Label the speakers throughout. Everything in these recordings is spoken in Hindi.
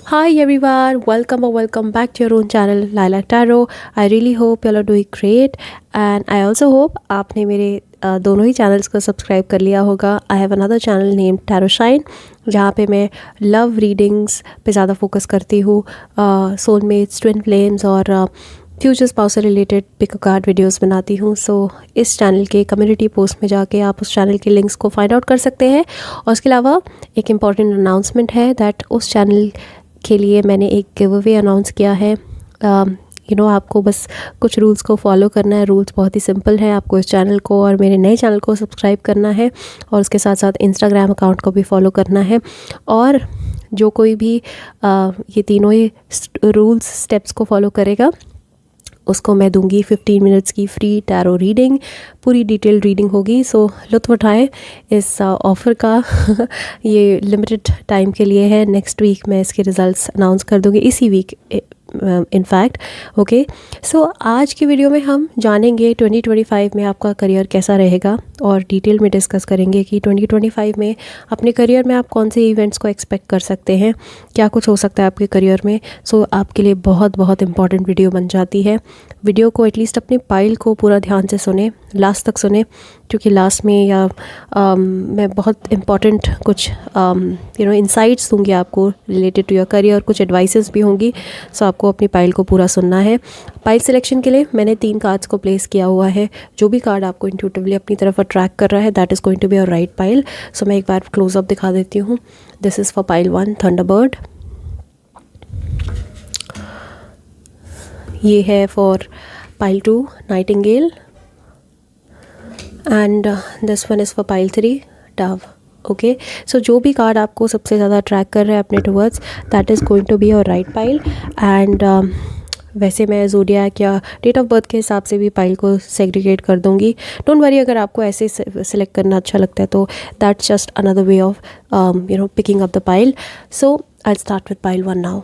Speaker 1: Hi everyone, welcome or welcome back to your own channel Lilac Tarot. I really hope you all are doing great and I also hope आपने मेरे दोनों ही चैनल्स को सब्सक्राइब कर लिया होगा. I have another channel name tarot shine जहाँ पे मैं लव रीडिंग्स पे ज़्यादा फोकस करती हूँ, सोलमेट्स, ट्विन फ्लेम्स और फ्यूचर स्पाउस से रिलेटेड पिक कार्ड वीडियोस बनाती हूँ. सो इस चैनल के कम्युनिटी पोस्ट में जाके आप उस चैनल के लिंक्स को फाइंड आउट कर सकते हैं. और उसके अलावा एक इम्पॉर्टेंट अनाउंसमेंट है दैट उस चैनल के लिए मैंने एक गिव अवे अनाउंस किया है. आपको बस कुछ रूल्स को फॉलो करना है. रूल्स बहुत ही सिंपल है. आपको इस चैनल को और मेरे नए चैनल को सब्सक्राइब करना है और उसके साथ साथ इंस्टाग्राम अकाउंट को भी फॉलो करना है. और जो कोई भी ये तीनों ही रूल्स स्टेप्स को फॉलो करेगा उसको मैं दूंगी 15 मिनट्स की फ्री टैरो रीडिंग. पूरी डिटेल रीडिंग होगी. सो लुत्फ़ उठाएं इस ऑफ़र का. ये लिमिटेड टाइम के लिए है. नेक्स्ट वीक मैं इसके रिज़ल्ट्स अनाउंस कर दूंगी, इसी वीक इनफैक्ट. ओके, सो आज की वीडियो में हम जानेंगे 2025 में आपका करियर कैसा रहेगा और डिटेल में डिस्कस करेंगे कि 2025 में अपने करियर में आप कौन से इवेंट्स को एक्सपेक्ट कर सकते हैं, क्या कुछ हो सकता है आपके करियर में. सो आपके लिए बहुत बहुत इंपॉर्टेंट वीडियो बन जाती है. वीडियो को एटलीस्ट अपने पाइल को पूरा ध्यान से सुने, लास्ट तक सुने, क्योंकि लास्ट में या मैं बहुत इंपॉर्टेंट कुछ इंसाइट्स दूंगी आपको रिलेटेड टू योर करियर. कुछ एडवाइसेस भी होंगी. सो आपको अपनी पाइल को पूरा सुनना है. पाइल सिलेक्शन के लिए मैंने 3 कार्ड्स को प्लेस किया हुआ है. जो भी कार्ड आपको इंट्यूटिवली अपनी तरफ अट्रैक्ट कर रहा है that is going to be your right pile. So मैं एक बार क्लोजअप दिखा देती हूँ. This is for pile 1 thunderbird. ये है for pile 2 nightingale and this one is for pile 3 dove. Okay, so जो भी कार्ड आपको सबसे ज़्यादा अट्रैक्ट कर रहा है अपने towards that is going to be your right pile. And वैसे मैं ज़ोडिएक या डेट ऑफ बर्थ के हिसाब से भी पाइल को सेग्रीगेट कर दूंगी. डोंट वरी, अगर आपको ऐसे सिलेक्ट करना अच्छा लगता है तो that's just another way of picking up the pile. So I start with pile 1 now.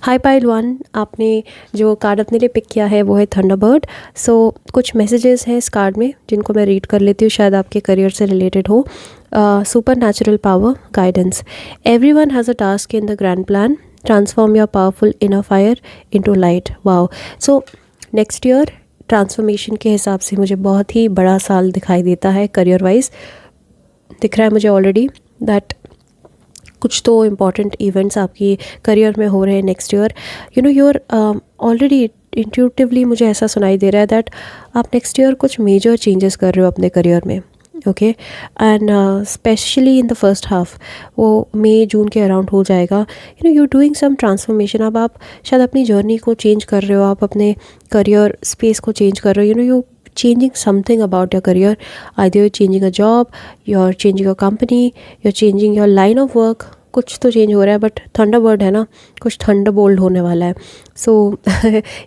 Speaker 1: High pile 1, आपने जो कार्ड अपने लिए पिक किया है वो है थंडरबर्ड. सो कुछ मैसेजेस हैं इस कार्ड में जिनको मैं रीड कर लेती हूँ, शायद आपके करियर से रिलेटेड हो. Super natural power guidance. Everyone has a task in the grand plan. Transform your powerful inner fire into light. Wow. So next year transformation के हिसाब से मुझे बहुत ही बड़ा साल दिखाई देता है. करियर वाइज दिख रहा है मुझे ऑलरेडी दैट कुछ तो इम्पॉर्टेंट इवेंट्स आपकी करियर में हो रहे हैं next year. You're already intuitively मुझे ऐसा सुनाई दे रहा है दैट आप नेक्स्ट ईयर कुछ मेजर चेंजेस कर रहे हो अपने करियर में. Okay, and specially in the first half, वो मई जून के अराउंड हो जाएगा. You doing some transformation. अब आप शायद अपनी जर्नी को चेंज कर रहे हो, आप अपने करियर स्पेस को चेंज कर रहे हो. You changing something about your career. Either you're changing a job, you're changing your company, you're changing your line of work. कुछ तो चेंज हो रहा है. बट थंडरबर्ड है ना, कुछ थंडर बोल्ड होने वाला है. सो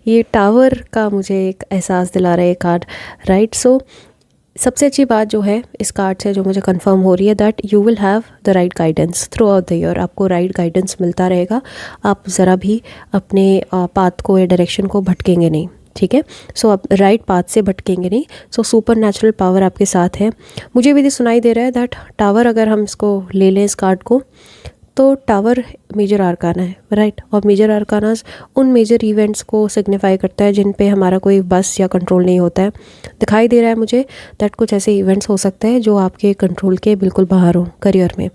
Speaker 1: ये टावर का मुझे एक एहसास दिला रहा है ये कार्ड, राइट. सो सबसे अच्छी बात जो है इस कार्ड से जो मुझे कंफर्म हो रही है that you will have the right guidance through out the year. आपको राइट गाइडेंस मिलता रहेगा. आप ज़रा भी अपने पाथ को या डायरेक्शन को भटकेंगे नहीं. ठीक है, सो आप राइट पाथ से भटकेंगे नहीं. सो सुपर नेचुरल पावर आपके साथ है. मुझे भी सुनाई दे रहा है दैट टावर, अगर हम इसको ले लें इस कार्ड को, तो टावर मेजर आर्काना है, राइट. और मेजर आर्कानास उन मेजर इवेंट्स को सिग्निफाई करता है जिन पे हमारा कोई बस या कंट्रोल नहीं होता है. दिखाई दे रहा है मुझे दैट कुछ ऐसे इवेंट्स हो सकते हैं जो आपके कंट्रोल के बिल्कुल बाहर हो करियर में.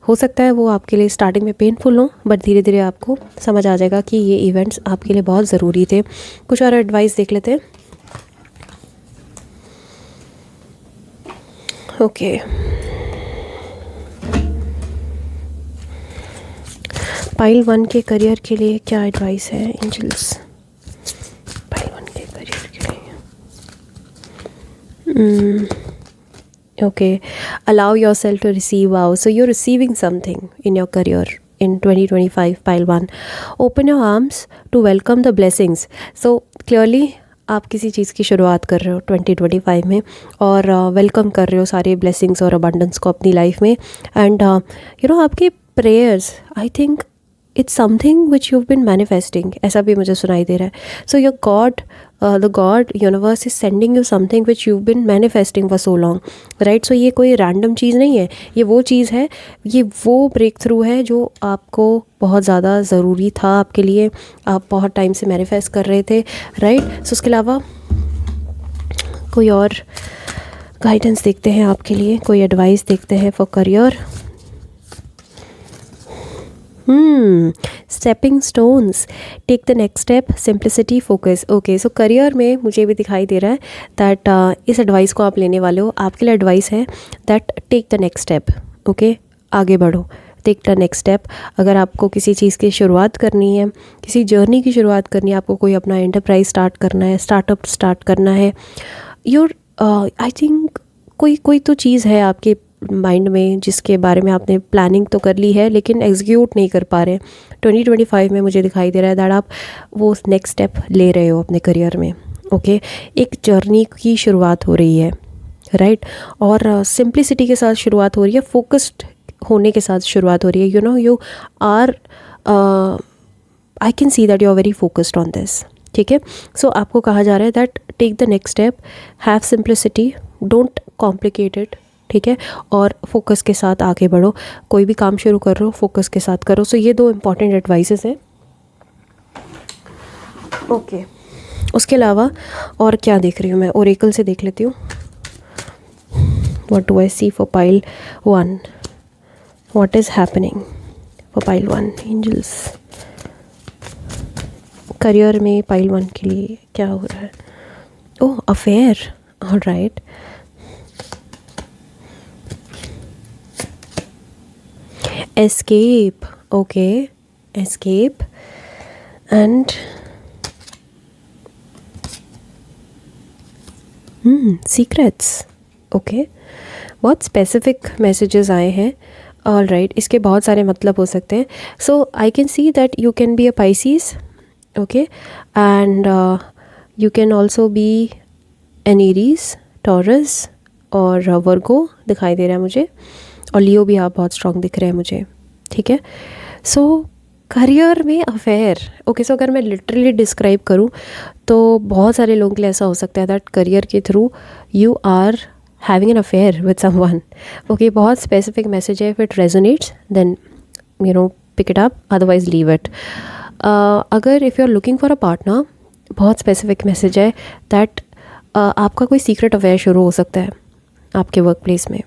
Speaker 1: हो सकता है वो आपके लिए स्टार्टिंग में पेनफुल हो, बट धीरे धीरे आपको समझ आ जाएगा कि ये इवेंट्स आपके लिए बहुत ज़रूरी थे. कुछ और एडवाइस देख लेते हैं. ओके, पाइल 1 के करियर के लिए क्या एडवाइस है एंजल्स. पाइल 1 के करियर के लिए okay, allow yourself to receive. Wow, so you're receiving something in your career in 2025 pile 1. Open your arms to welcome the blessings. So clearly आप किसी चीज़ की शुरुआत कर रहे हो 2025 में और वेलकम कर रहे हो सारे ब्लेसिंग्स और अबंडेंस को अपनी लाइफ में. एंड आपके prayers, I think it's something which you bin manifesting, ऐसा भी मुझे सुनाई दे रहा है. So your god the god universe is sending you something which you bin manifesting for so long, right. So ये कोई रैंडम चीज़ नहीं है, ये वो चीज़ है, ये वो ब्रेक थ्रू है जो आपको बहुत ज़्यादा ज़रूरी था आपके लिए, आप बहुत टाइम से मैनिफेस्ट कर रहे थे, राइट। सो उसके अलावा कोई और गाइडेंस देखते हैं आपके लिए, कोई एडवाइस देखते हैं for career. Stepping stones, take the next step, simplicity, focus. Okay, so career में मुझे भी दिखाई दे रहा है दैट इस एडवाइस को आप लेने वाले हो, आपके लिए एडवाइस है that take the next step. Okay, आगे बढ़ो, टेक द नेक्स्ट स्टेप। अगर आपको किसी चीज़ की शुरुआत करनी है, किसी जर्नी की शुरुआत करनी है, आपको कोई अपना एंटरप्राइज स्टार्ट करना है, स्टार्टअप स्टार्ट करना है, योर आई थिंक कोई तो चीज़ है आपके माइंड में जिसके बारे में आपने प्लानिंग तो कर ली है लेकिन एग्जीक्यूट नहीं कर पा रहे। 2025 में मुझे दिखाई दे रहा है दैट आप वो नेक्स्ट स्टेप ले रहे हो अपने करियर में। ओके, एक जर्नी की शुरुआत हो रही है, राइट। और सिंप्लिसिटी के साथ शुरुआत हो रही है, फोकस्ड होने के साथ शुरुआत हो रही है। You know you are, I can see that you are very focused on this, ठीक है। सो आपको कहा जा रहा है that take the next step, have simplicity, don't complicate it, ठीक है, और फोकस के साथ आगे बढ़ो। कोई भी काम शुरू कर रहे हो फोकस के साथ करो। सो ये दो इम्पॉर्टेंट एडवाइसेस हैं। ओके, उसके अलावा और क्या देख रही हूँ मैं, ओरेकल से देख लेती हूँ। What do I see for pile 1, what is happening for pile 1 angels. Career में पाइल 1 के लिए क्या हो रहा है? Oh, affair, alright. Escape, okay, escape and secrets. Okay, बहुत स्पेसिफिक मैसेजेस आए हैं, ऑलराइट। इसके बहुत सारे मतलब हो सकते हैं। So I can see that you can be a Pisces, okay, and you can also be an Aries, Taurus और वर्गो दिखाई दे रहा है मुझे, और लियो भी आप बहुत स्ट्रॉन्ग दिख रहे हैं मुझे, ठीक है। सो करियर में अफेयर, ओके। सो अगर मैं लिटरली डिस्क्राइब करूँ तो बहुत सारे लोगों के लिए ऐसा हो सकता है दैट करियर के through you are having an affair with someone. Okay, बहुत स्पेसिफिक मैसेज है। If it resonates then you know pick it up, otherwise leave it. अगर if you are looking for a partner, बहुत स्पेसिफिक मैसेज है दैट आपका कोई सीक्रेट अफेयर शुरू हो सकता है आपके वर्क प्लेस में,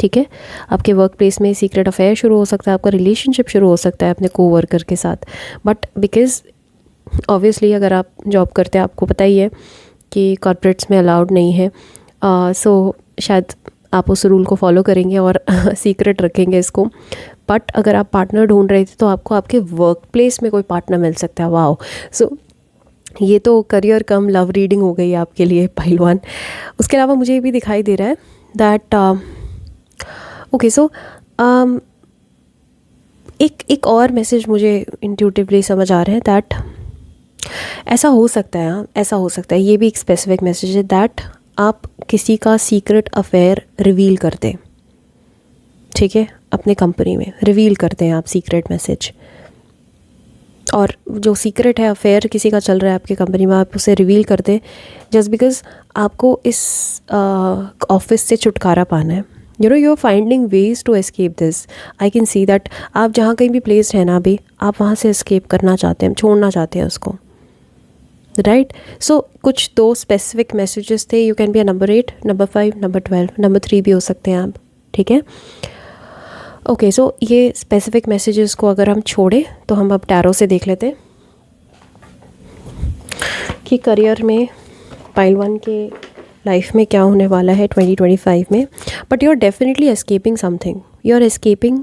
Speaker 1: ठीक है। आपके वर्क प्लेस में सीक्रेट अफेयर शुरू हो सकता है, आपका रिलेशनशिप शुरू हो सकता है अपने कोवर्कर के साथ। बट बिकॉज ऑब्वियसली अगर आप जॉब करते हैं आपको पता ही है कि कॉर्पोरेट्स में अलाउड नहीं है, सो शायद आप उस रूल को फॉलो करेंगे और सीक्रेट रखेंगे इसको। बट अगर आप पार्टनर ढूंढ रहे थे तो आपको आपके वर्क प्लेस में कोई पार्टनर मिल सकता है। वाओ, सो ये तो करियर कम लव रीडिंग हो गई आपके लिए पाइल 1। उसके अलावा मुझे ये भी दिखाई दे रहा है दैट ओके, सो एक और मैसेज मुझे इंट्यूटिवली समझ आ रहा है दैट ऐसा हो सकता है, ऐसा हो सकता है, ये भी एक स्पेसिफिक मैसेज है दैट आप किसी का सीक्रेट अफेयर रिवील करते, ठीक है, अपने कंपनी में रिवील करते हैं आप सीक्रेट मैसेज। और जो सीक्रेट है, अफेयर किसी का चल रहा है आपकी कंपनी में, आप उसे रिवील करते हैं जस्ट बिकॉज आपको इस ऑफिस से छुटकारा पाना है। You know you are finding ways to escape this. I can see that आप जहाँ कहीं भी प्लेस्ड हैं ना अभी, आप वहाँ से एस्केप करना चाहते हैं, छोड़ना चाहते हैं उसको, राइट। सो कुछ दो स्पेसिफिक मैसेजेस थे। You can be a number 8, number 5, number 12, number 3 भी हो सकते हैं आप, ठीक है। ओके, सो ये स्पेसिफिक मैसेजेस को अगर हम छोड़ें तो हम अब टैरो से देख लेते हैं कि करियर में पाइल 1 के लाइफ में क्या होने वाला है 2025 में। But you are definitely escaping something, you are escaping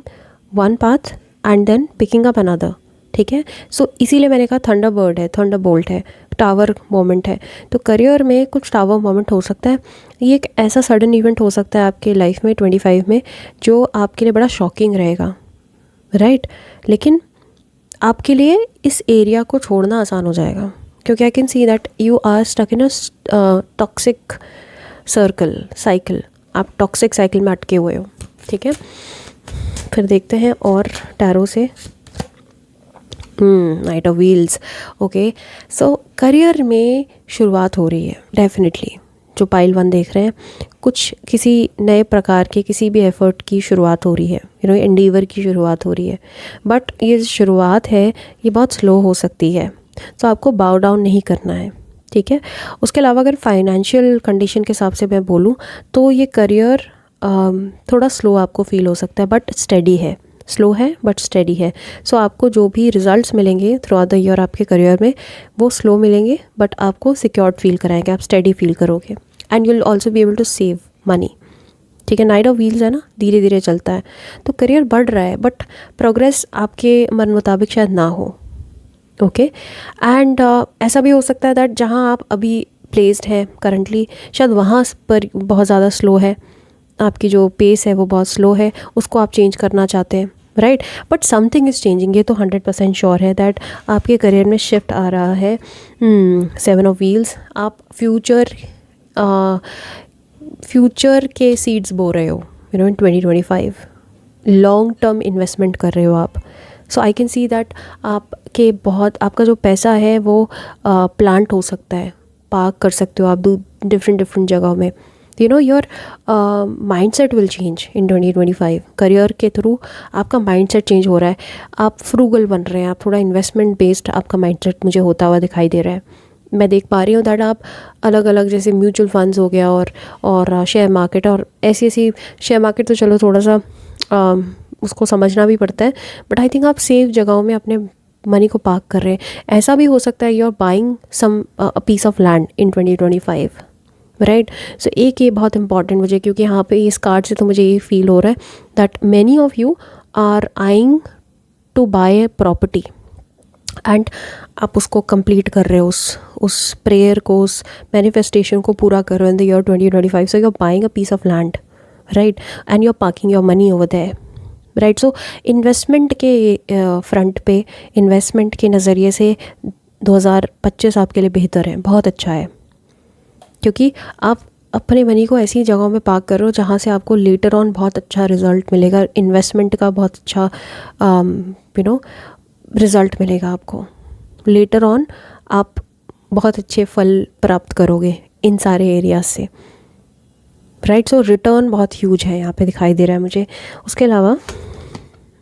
Speaker 1: one path and then picking up another, ठीक है। सो इसीलिए मैंने कहा थंडर बर्ड है, थंडर बोल्ट है, टावर मोमेंट है। तो करियर में कुछ टावर मोमेंट हो सकता है। ये एक ऐसा सडन इवेंट हो सकता है आपके लाइफ में 25 में जो आपके लिए बड़ा शॉकिंग रहेगा, राइट। लेकिन आपके लिए इस एरिया को छोड़ना आसान हो जाएगा क्योंकि I can see that you are stuck in a toxic cycle. आप टॉक्सिक साइकिल में अटके हुए हो, ठीक है। फिर देखते हैं और टैरो से night of wheels. Okay, so career में शुरुआत हो रही है डेफिनेटली। जो पाइल 1 देख रहे हैं, कुछ किसी नए प्रकार के किसी भी एफर्ट की शुरुआत हो रही है, एंडीवर की शुरुआत हो रही है। बट ये जो शुरुआत है ये बहुत स्लो हो सकती है, तो आपको बाउ डाउन नहीं करना है, ठीक है। उसके अलावा अगर फाइनेंशियल कंडीशन के हिसाब से मैं बोलूँ तो ये करियर थोड़ा स्लो आपको फील हो सकता है, बट स्टेडी है। स्लो है बट स्टेडी है। सो आपको जो भी रिजल्ट्स मिलेंगे थ्रू आउट द ईयर आपके करियर में, वो स्लो मिलेंगे बट आपको सिक्योर्ड फील कराएंगे, आप स्टेडी फील करोगे। And you will also be able to save money, ठीक है। नाइट ऑफ व्हील्स है ना, धीरे धीरे चलता है, तो करियर बढ़ रहा है बट प्रोग्रेस आपके मन मुताबिक शायद ना हो। ओके, एंड ऐसा भी हो सकता है दैट जहाँ आप अभी प्लेस्ड हैं करंटली, शायद वहाँ पर बहुत ज़्यादा स्लो है, आपकी जो पेस है वो बहुत स्लो है, उसको आप चेंज करना चाहते हैं, right. But something is changing, ये तो 100% श्योर है दैट आपके करियर में शिफ्ट आ रहा है। 7 ऑफ व्हील्स, आप फ्यूचर के सीड्स बो रहे हो, इन 2025 लॉन्ग टर्म इन्वेस्टमेंट कर रहे हो आप। सो आई कैन सी दैट आपका जो पैसा है वो प्लांट हो सकता है, पार्क कर सकते हो आप डिफरेंट जगहों में। Your mindset will change in 2025। Career के थ्रू आपका माइंडसेट चेंज हो रहा है, आप फ्रूगल बन रहे हैं, आप थोड़ा इन्वेस्टमेंट बेस्ड आपका माइंडसेट मुझे होता हुआ दिखाई दे रहा है। मैं देख पा रही हूँ दैट आप अलग अलग, जैसे म्यूचुअल फंड्स हो गया और शेयर मार्केट, और ऐसी शेयर मार्केट तो चलो थोड़ा सा उसको समझना भी पड़ता है, बट आई थिंक आप सेफ जगहों में अपने मनी को पार्क कर रहे हैं। ऐसा भी हो सकता है you are buying some piece of land in 2025, right. So एक ये बहुत इंपॉर्टेंट मुझे, क्योंकि यहाँ पे इस कार्ड से तो मुझे ये फील हो रहा है that many of you are eyeing to buy a property, and आप उसको कंप्लीट कर रहे हो, उस प्रेयर को, उस मैनिफेस्टेशन को पूरा कर रहे हो in the year 2025। So you are buying a piece of land, right, and you are parking your money over there, right. So investment के फ्रंट पे, इन्वेस्टमेंट के नज़रिए से 2025 आपके लिए बेहतर है, बहुत अच्छा है, क्योंकि आप अपने मनी को ऐसी जगहों में पार्क कर रहे हो जहाँ से आपको लेटर ऑन बहुत अच्छा रिजल्ट मिलेगा, इन्वेस्टमेंट का बहुत अच्छा रिज़ल्ट मिलेगा आपको लेटर ऑन। आप बहुत अच्छे फल प्राप्त करोगे इन सारे एरियाज से, राइट। सो रिटर्न बहुत ह्यूज है यहाँ पे दिखाई दे रहा है मुझे। उसके अलावा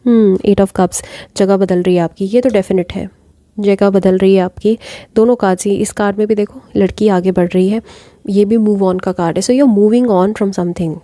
Speaker 1: 8 ऑफ कप्स, जगह बदल रही है आपकी, ये तो डेफिनेट है, जगह बदल रही है आपकी। दोनों कार्ड्स ही, इस कार्ड में भी देखो लड़की आगे बढ़ रही है, ये भी मूव ऑन का कार्ड है। So you are moving on from something.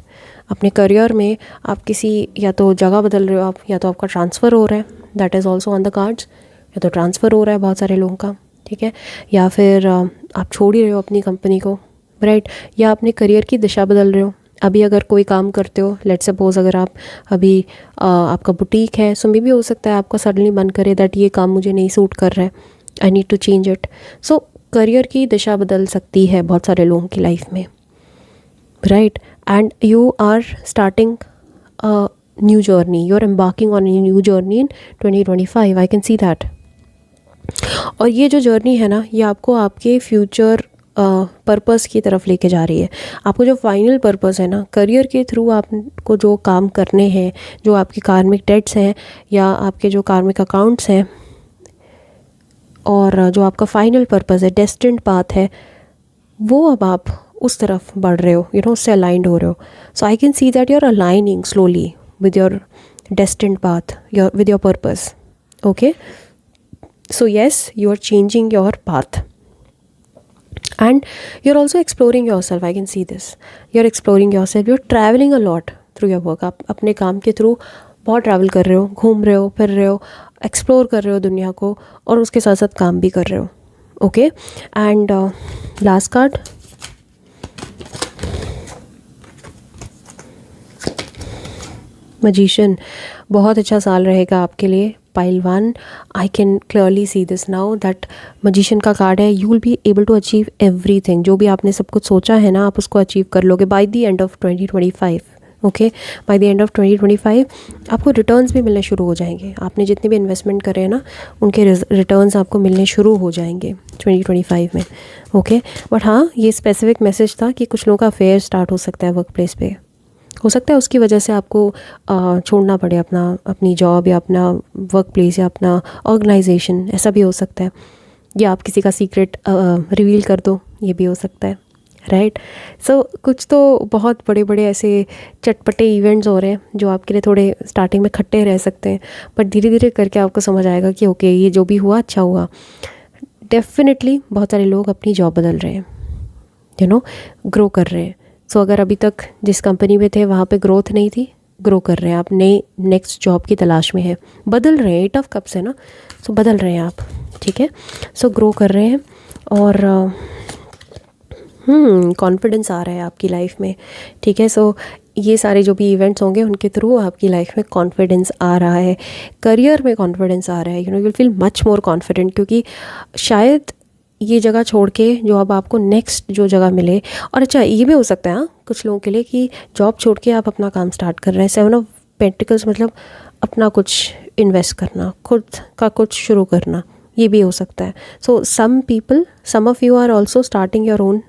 Speaker 1: अपने करियर में आप किसी, या तो जगह बदल रहे हो आप, या तो आपका ट्रांसफ़र हो रहा है, that is also on the cards, या तो ट्रांसफ़र हो रहा है बहुत सारे लोगों का, ठीक है, या फिर आप छोड़ ही रहे हो अपनी कंपनी को, राइट, या अपने करियर की दिशा बदल रहे हो। अभी अगर कोई काम करते हो, लेट्स सपोज अगर आप अभी आपका बुटीक है, सो मे भी हो सकता है आपका सडनली मन करे दैट ये काम मुझे नहीं सूट कर रहा है, I need to change it. So career की दिशा बदल सकती है बहुत सारे लोगों की लाइफ में, right, and you are starting a new journey, you are embarking on a new journey in 2025, I can see that. और ये जो जर्नी है ना, ये आपको आपके फ्यूचर पर्पस की तरफ लेके जा रही है। आपको जो फाइनल पर्पस है ना, करियर के थ्रू आपको जो काम करने हैं, जो आपकी कार्मिक डेट्स हैं या आपके जो कार्मिक अकाउंट्स हैं, और जो आपका फाइनल पर्पस है, डेस्टिन्ड पाथ है, वो अब आप उस तरफ बढ़ रहे हो, उससे अलाइंड हो रहे हो। So I can see that you are aligning slowly with your destined path, with your purpose. Okay, so yes, you are changing your path and you're also exploring yourself. I can see this, you're exploring yourself, you're traveling a lot through your work. आप अपने काम के थ्रू बहुत ट्रैवल कर रहे हो, घूम रहे हो, फिर रहे हो, एक्सप्लोर कर रहे हो दुनिया को, और उसके साथ साथ काम भी कर रहे हो। Okay, and last card, magician. बहुत अच्छा साल रहेगा आपके लिए pile 1। I can clearly see this now that magician का कार्ड है, you will be able to achieve everything. जो भी आपने सब कुछ सोचा है ना, आप उसको अचीव कर लोगे by the end of 2025। Okay, by the end of 2025 आपको रिटर्न्स भी मिलने शुरू हो जाएंगे। आपने जितने भी इन्वेस्टमेंट करे हैं ना, उनके रिटर्न्स आपको मिलने शुरू हो जाएंगे 2025 में। ओके, बट हाँ, ये स्पेसिफिक मैसेज था कि कुछ लोगों का अफेयर स्टार्ट हो सकता है वर्क प्लेस पे, हो सकता है उसकी वजह से आपको छोड़ना पड़े अपनी जॉब या अपना वर्क प्लेस या अपना ऑर्गेनाइजेशन, ऐसा भी हो सकता है। या आप किसी का सीक्रेट रिवील कर दो, ये भी हो सकता है, राइट। सो कुछ तो बहुत बड़े बड़े ऐसे चटपटे इवेंट्स हो रहे हैं जो आपके लिए थोड़े स्टार्टिंग में खट्टे रह सकते हैं, बट धीरे धीरे करके आपको समझ आएगा कि ओके, ये जो भी हुआ अच्छा हुआ। डेफिनेटली बहुत सारे लोग अपनी जॉब बदल रहे हैं, ग्रो कर रहे हैं। सो अगर अभी तक जिस कंपनी में थे वहाँ पे ग्रोथ नहीं थी, ग्रो कर रहे हैं आप, नई नेक्स्ट जॉब की तलाश में है, बदल रहे हैं, 8 ऑफ कप्स है ना, सो बदल रहे हैं आप, ठीक है। सो ग्रो कर रहे हैं और कॉन्फिडेंस आ रहा है आपकी लाइफ में, ठीक है। सो ये सारे जो भी इवेंट्स होंगे उनके थ्रू आपकी लाइफ में कॉन्फिडेंस आ रहा है, करियर में कॉन्फिडेंस आ रहा है, you will feel much more confident, क्योंकि शायद ये जगह छोड़ के जो अब आपको नेक्स्ट जो जगह मिले। और अच्छा, ये भी हो सकता है हाँ कुछ लोगों के लिए कि जॉब छोड़ के आप अपना काम स्टार्ट कर रहे हैं। 7 ऑफ पेंटिकल्स मतलब अपना कुछ इन्वेस्ट करना, खुद का कुछ शुरू करना, ये भी हो सकता है। So some of you are also starting your own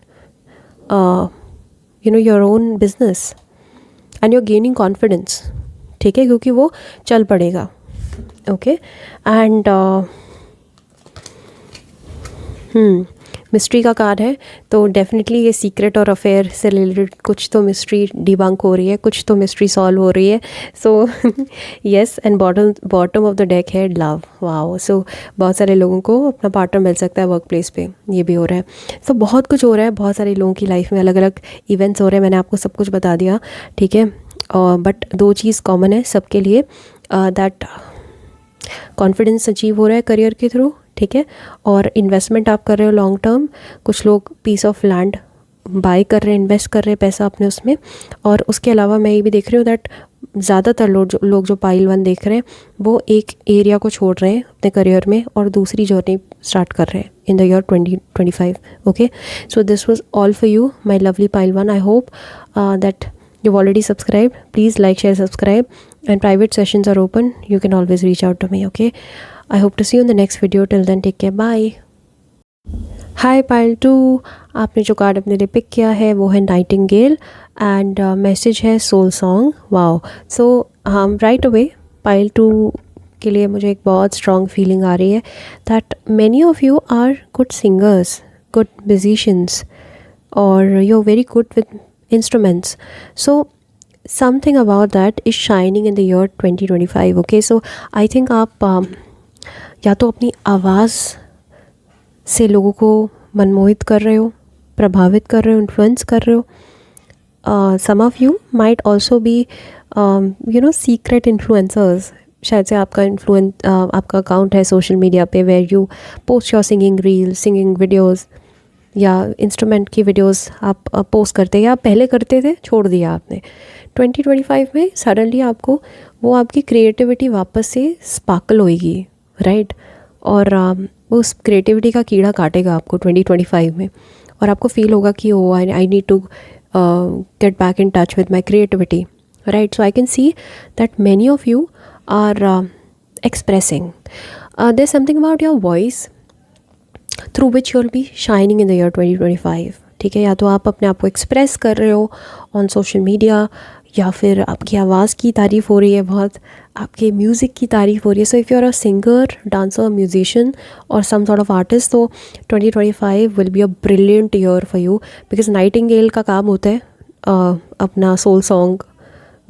Speaker 1: your own business and you are gaining confidence, ठीक है, क्योंकि वो चल पड़ेगा, ओके। एंड मिस्ट्री का कार्ड है, तो डेफिनेटली ये सीक्रेट और अफेयर से रिलेटेड कुछ तो मिस्ट्री डिबंक हो रही है, कुछ तो मिस्ट्री सॉल्व हो रही है। So yes, and bottom of the deck है लव। वाओ, सो बहुत सारे लोगों को अपना पार्टनर मिल सकता है वर्क प्लेस पे, ये भी हो रहा है। सो बहुत कुछ हो रहा है, बहुत सारे लोगों की लाइफ में अलग अलग इवेंट्स हो रहे हैं। मैंने आपको सब कुछ बता दिया, ठीक है। बट 2 चीज़ कॉमन है सबके लिए, दैट कॉन्फिडेंस अचीव हो रहा है करियर के थ्रू, ठीक है, और इन्वेस्टमेंट आप कर रहे हो लॉन्ग टर्म। कुछ लोग पीस ऑफ लैंड बाय कर रहे हैं, इन्वेस्ट कर रहे हैं पैसा अपने उसमें। और उसके अलावा मैं ये भी देख रही हूँ दैट ज़्यादातर लोग जो पाइल 1 देख रहे हैं वो एक एरिया को छोड़ रहे हैं अपने करियर में और दूसरी जर्नी स्टार्ट कर रहे हैं in the year 2025, okay. So this was all for you my lovely pile 1। I hope that you've already subscribed. Please like, share, subscribe, and private sessions are open. You can always reach out to me, okay? I hope to see you in the next video. Till then, take care. Bye. Hi pile 2, आपने जो कार्ड अपने लिए पिक किया है वो है नाइटिंगेल एंड मैसेज है सोल सॉन्ग। वाओ, सो हम राइट अवे पाइल 2 के लिए मुझे एक बहुत स्ट्रॉन्ग फीलिंग आ रही है that many of you are good singers, good musicians, और you are very good with instruments. So something about that is shining in the year 2025, okay? So I think आप या तो अपनी आवाज़ से लोगों को मनमोहित कर रहे हो, प्रभावित कर रहे हो, इन्फ्लुएंस कर रहे हो। some of you might also be secret influencers. शायद से आपका अकाउंट है सोशल मीडिया पे where you post your singing reels, singing videos या इंस्ट्रूमेंट की वीडियोस आप पोस्ट करते हैं, या पहले करते थे छोड़ दिया आपने। 2025 में सडनली आपको वो आपकी क्रिएटिविटी वापस से स्पार्कल होएगी, राइट। और उस क्रिएटिविटी का कीड़ा काटेगा आपको 2025 में, और आपको फील होगा कि oh I need to get back in touch with my creativity, right. So I can see that many of you are expressing there something about your voice through which you will be shining in the year 2025, ठीक है। या तो आप अपने आप को एक्सप्रेस कर रहे हो ऑन सोशल मीडिया, या फिर आपकी आवाज़ की तारीफ़ हो रही है, बहुत आपके म्यूज़िक की तारीफ़ हो रही है। So if you are a singer, dancer, musician और सम सॉर्ट ऑफ आर्टिस्ट, तो 2025 will be a brilliant year for you, because nightingale का काम होता है अपना सोल सॉन्ग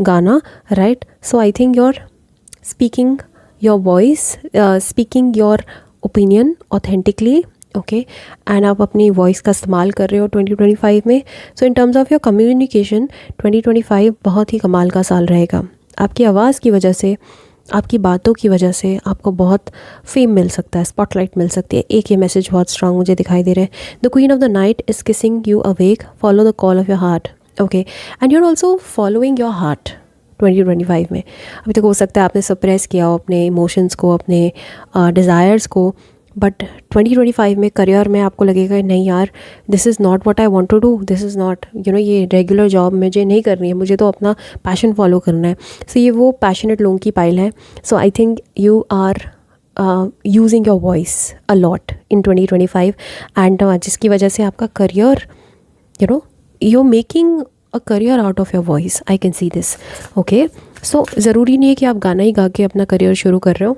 Speaker 1: गाना, right. So I think your speaking your voice, speaking your opinion authentically, okay, and आप अपनी वॉइस का इस्तेमाल कर रहे हो 2025 में। So in terms of your communication 2025 बहुत ही कमाल का साल रहेगा। आपकी आवाज़ की वजह से, आपकी बातों की वजह से आपको बहुत फेम मिल सकता है, स्पॉटलाइट मिल सकती है। एक ये मैसेज बहुत स्ट्रांग मुझे दिखाई दे रहा है, the queen of the night is kissing you awake, follow the call of your heart, okay, and you are also following your heart 2025 में। अभी तक हो सकता है आपने सप्रेस किया हो अपने इमोशंस को, अपने डिज़ायर्स को, बट 2025 में करियर में आपको लगेगा नहीं यार, this is not what I want to do, this is not ये रेगुलर जॉब मुझे नहीं करनी है, मुझे तो अपना पैशन फॉलो करना है। सो ये वो पैशनेट लोगों की पाइल है। So I think you are using your voice a lot in 2025 and जिसकी वजह से आपका career you making a career out of your voice, I can see this. Okay, so ज़रूरी नहीं है कि आप गाना ही गा के अपना करियर शुरू कर रहे हो।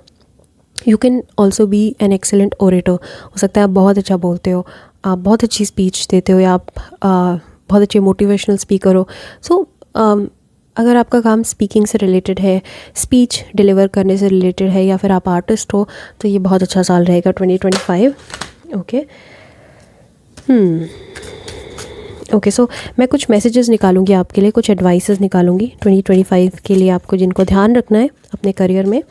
Speaker 1: You can also be an excellent orator. हो सकता है आप बहुत अच्छा बोलते हो, आप बहुत अच्छी स्पीच देते हो, या आप बहुत अच्छे मोटिवेशनल स्पीकर हो। सो अगर आपका काम स्पीकिंग से रिलेटेड है, स्पीच डिलीवर करने से रिलेटेड है, या फिर आप आर्टिस्ट हो, तो ये बहुत अच्छा साल रहेगा 2025। ओके ओके, सो मैं कुछ मैसेजेस निकालूंगी आपके लिए, कुछ एडवाइसेस निकालूंगी 2025 के लिए आपको, जिनको ध्यान रखना है अपने करियर में।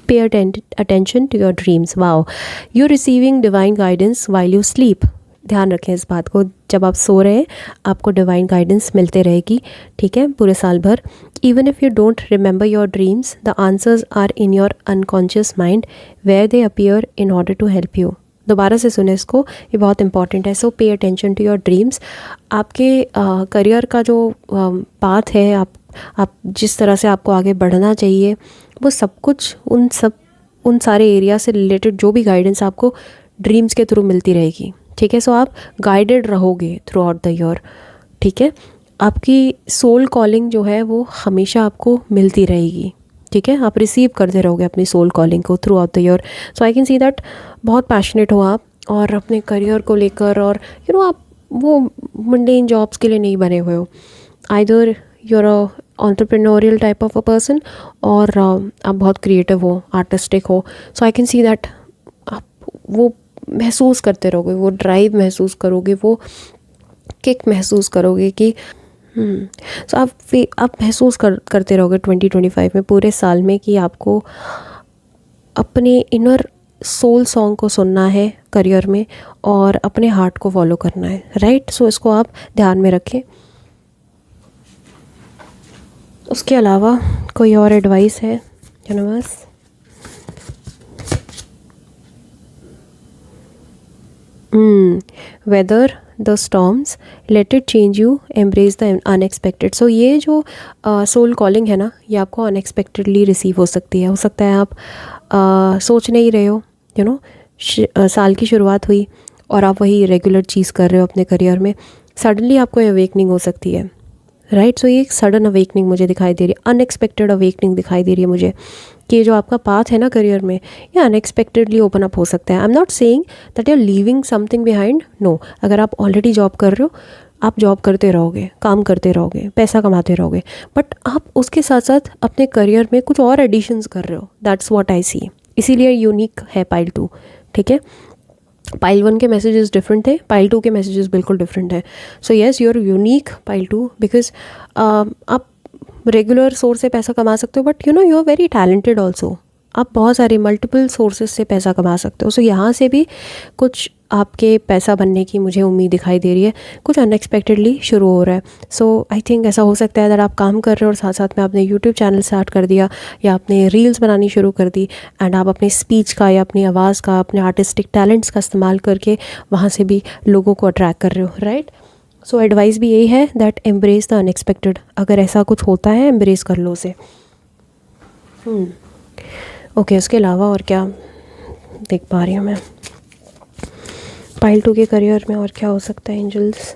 Speaker 1: Pay attention to your dreams. Wow, you receiving divine guidance while you sleep. ध्यान रखें इस बात को, जब आप सो रहे हैं आपको डिवाइन गाइडेंस मिलते रहेगी, ठीक है, पूरे साल भर। Even if you don't remember your dreams, the answers are in your unconscious mind where they appear in order to help you. दोबारा से सुने इसको, ये बहुत इंपॉर्टेंट है। So pay attention to your dreams. आपके करियर का जो पाथ है, आप जिस तरह से आपको आगे बढ़ना चाहिए, वो सब कुछ उन सारे एरिया से रिलेटेड जो भी गाइडेंस आपको ड्रीम्स के थ्रू मिलती रहेगी, ठीक है। सो आप गाइडेड रहोगे थ्रू आउट द ईयर, ठीक है। आपकी सोल कॉलिंग जो है वो हमेशा आपको मिलती रहेगी, ठीक है। आप रिसीव करते रहोगे अपनी सोल कॉलिंग को through out the year. So I can see that बहुत पैशनेट हो आप, और अपने करियर को लेकर, और यू नो आप वो मंडेन जॉब्स के लिए नहीं बने हुए हो। Either you're a entrepreneurial type of a person, और आप बहुत क्रिएटिव हो, आर्टिस्टिक हो। So I can see that आप वो महसूस करते रहोगे, वो ड्राइव महसूस करोगे, वो किक महसूस करोगे कि सो आप महसूस करते रहोगे 2025 में, पूरे साल में, कि आपको अपने इनर सोल सॉन्ग को सुनना है करियर में, और अपने हार्ट को फॉलो करना है, राइट। सो इसको आप ध्यान में रखें। उसके अलावा कोई और एडवाइस है universe? Weather the storms, let it change you, embrace the unexpected. So ये जो सोल कॉलिंग है ना, ये आपको अनएक्सपेक्टेडली रिसीव हो सकती है। हो सकता है आप सोच नहीं रहे हो, यू नो, साल की शुरुआत हुई और आप वही रेगुलर चीज़ कर रहे हो अपने करियर में, सडनली आपको अवेकनिंग हो सकती है, राइट। सो ये एक सडन अवेकनिंग मुझे दिखाई दे रही है, अनएक्सपेक्टेड अवेकनिंग दिखाई दे रही है मुझे, कि जो आपका पाथ है ना करियर में, ये अनएक्सपेक्टेडली ओपन अप हो सकता है। I am not saying that you are leaving something behind, no. अगर आप ऑलरेडी जॉब कर रहे हो, आप जॉब करते रहोगे, काम करते रहोगे, पैसा कमाते रहोगे, बट आप उसके साथ साथ अपने करियर में कुछ और एडिशंस कर रहे हो। दैट्स व्हाट आई सी। इसीलिए यूनिक है पाइल 2, ठीक है। पाइल 1 के मैसेजेस डिफरेंट थे, पाइल 2 के मैसेजेस बिल्कुल डिफरेंट है। So yes, you are unique pile 2, because आप रेगुलर सोर्स से पैसा कमा सकते हो, but you know you are very talented also. आप बहुत सारे मल्टीपल सोर्सेज से पैसा कमा सकते हो। सो यहाँ से भी कुछ आपके पैसा बनने की मुझे उम्मीद दिखाई दे रही है, कुछ अनएक्सपेक्टेडली शुरू हो रहा है। सो आई थिंक ऐसा हो सकता है अगर आप काम कर रहे हो और साथ साथ में आपने यूट्यूब चैनल स्टार्ट कर दिया, या आपने रील्स बनानी शुरू कर दी, एंड आप अपनी स्पीच का या अपनी आवाज़ का, अपने आर्टिस्टिक टैलेंट्स का इस्तेमाल करके वहाँ से भी लोगों को अट्रैक्ट कर रहे हो, राइट। सो एडवाइस भी यही है दैट एम्ब्रेस द अनएक्सपेक्टेड। अगर ऐसा कुछ होता है, एम्ब्रेस कर लो उसे। ओके, उसके अलावा और क्या देख पा रही हूँ मैं पाइल 2 के करियर में, और क्या हो सकता है angels?